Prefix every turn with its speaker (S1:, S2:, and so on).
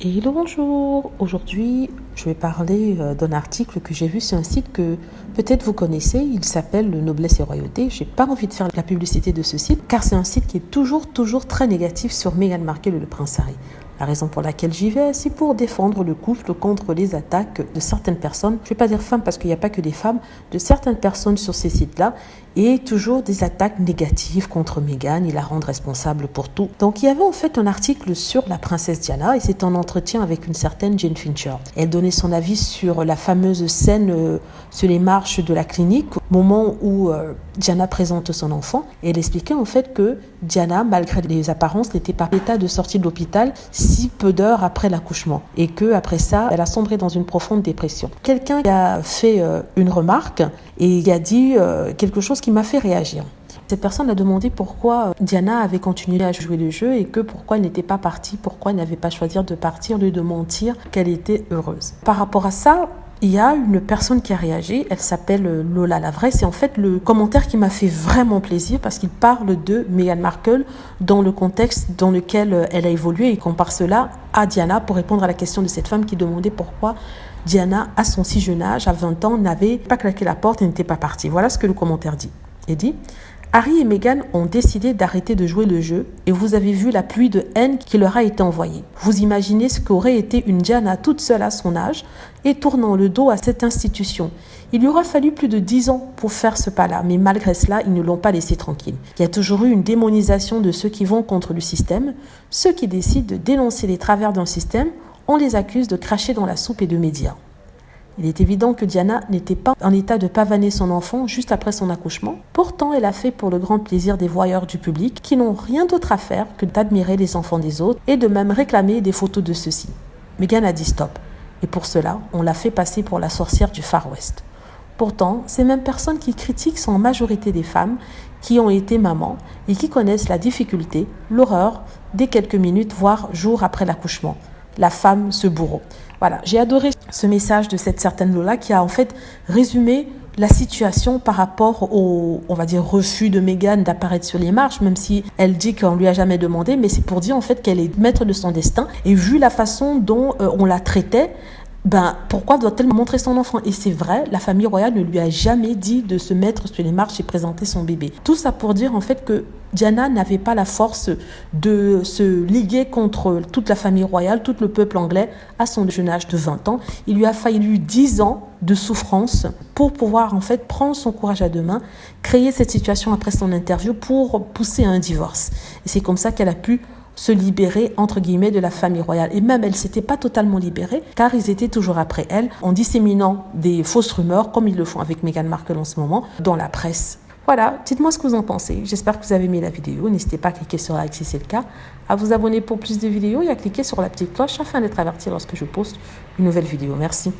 S1: Hello, bonjour. Aujourd'hui, je vais parler d'un article que j'ai vu sur un site que peut-être vous connaissez. Il s'appelle le Noblesse et Royauté. J'ai pas envie de faire la publicité de ce site car c'est un site qui est toujours très négatif sur Meghan Markle et le prince Harry. La raison pour laquelle j'y vais, c'est pour défendre le couple contre les attaques de certaines personnes. Je ne vais pas dire femmes parce qu'il n'y a pas que des femmes, de certaines personnes sur ces sites-là. Et toujours des attaques négatives contre Meghan et la rendre responsable pour tout. Donc il y avait en fait un article sur la princesse Diana et c'est un entretien avec une certaine Jane Fincher. Elle donnait son avis sur la fameuse scène sur les marches de la clinique, au moment où Diana présente son enfant. Et elle expliquait en fait que Diana, malgré les apparences, n'était pas en état de sortie de l'hôpital si peu d'heures après l'accouchement. Et que après ça, elle a sombré dans une profonde dépression. Quelqu'un a fait une remarque et il a dit quelque chose qui m'a fait réagir. Cette personne a demandé pourquoi Diana avait continué à jouer le jeu et que pourquoi elle n'était pas partie, pourquoi elle n'avait pas choisi de partir, au lieu de mentir qu'elle était heureuse. Par rapport à ça, il y a une personne qui a réagi, elle s'appelle Lola Lavray. C'est en fait le commentaire qui m'a fait vraiment plaisir parce qu'il parle de Meghan Markle dans le contexte dans lequel elle a évolué et compare cela à Diana pour répondre à la question de cette femme qui demandait pourquoi Diana, à son si jeune âge, à 20 ans, n'avait pas claqué la porte et n'était pas partie. Voilà ce que le commentaire dit. Il dit « Harry et Meghan ont décidé d'arrêter de jouer le jeu et vous avez vu la pluie de haine qui leur a été envoyée. Vous imaginez ce qu'aurait été une Diana toute seule à son âge et tournant le dos à cette institution. Il lui aura fallu plus de 10 ans pour faire ce pas-là, mais malgré cela, ils ne l'ont pas laissé tranquille. Il y a toujours eu une démonisation de ceux qui vont contre le système. Ceux qui décident de dénoncer les travers d'un système, on les accuse de cracher dans la soupe et de médire. Il est évident que Diana n'était pas en état de pavaner son enfant juste après son accouchement. Pourtant, elle a fait pour le grand plaisir des voyeurs du public qui n'ont rien d'autre à faire que d'admirer les enfants des autres et de même réclamer des photos de ceux-ci. Meghan a dit stop. Et pour cela, on l'a fait passer pour la sorcière du Far West. Pourtant, ces mêmes personnes qui critiquent sont en majorité des femmes qui ont été mamans et qui connaissent la difficulté, l'horreur, dès quelques minutes, voire jours après l'accouchement. La femme, ce bourreau. Voilà, j'ai adoré ce message de cette certaine Lola qui a en fait résumé la situation par rapport au, on va dire, refus de Meghan d'apparaître sur les marches, même si elle dit qu'on lui a jamais demandé, mais c'est pour dire en fait qu'elle est maître de son destin et vu la façon dont on la traitait, pourquoi doit-elle montrer son enfant? Et c'est vrai, la famille royale ne lui a jamais dit de se mettre sur les marches et présenter son bébé. Tout ça pour dire en fait que Diana n'avait pas la force de se liguer contre toute la famille royale, tout le peuple anglais à son jeune âge de 20 ans. Il lui a fallu 10 ans de souffrance pour pouvoir en fait prendre son courage à deux mains, créer cette situation après son interview pour pousser à un divorce. Et c'est comme ça qu'elle a pu se libérer, entre guillemets, de la famille royale. Et même, elle ne s'était pas totalement libérée, car ils étaient toujours après elle, en disséminant des fausses rumeurs, comme ils le font avec Meghan Markle en ce moment, dans la presse. Voilà, dites-moi ce que vous en pensez. J'espère que vous avez aimé la vidéo. N'hésitez pas à cliquer sur like si c'est le cas, à vous abonner pour plus de vidéos et à cliquer sur la petite cloche afin d'être averti lorsque je poste une nouvelle vidéo. Merci.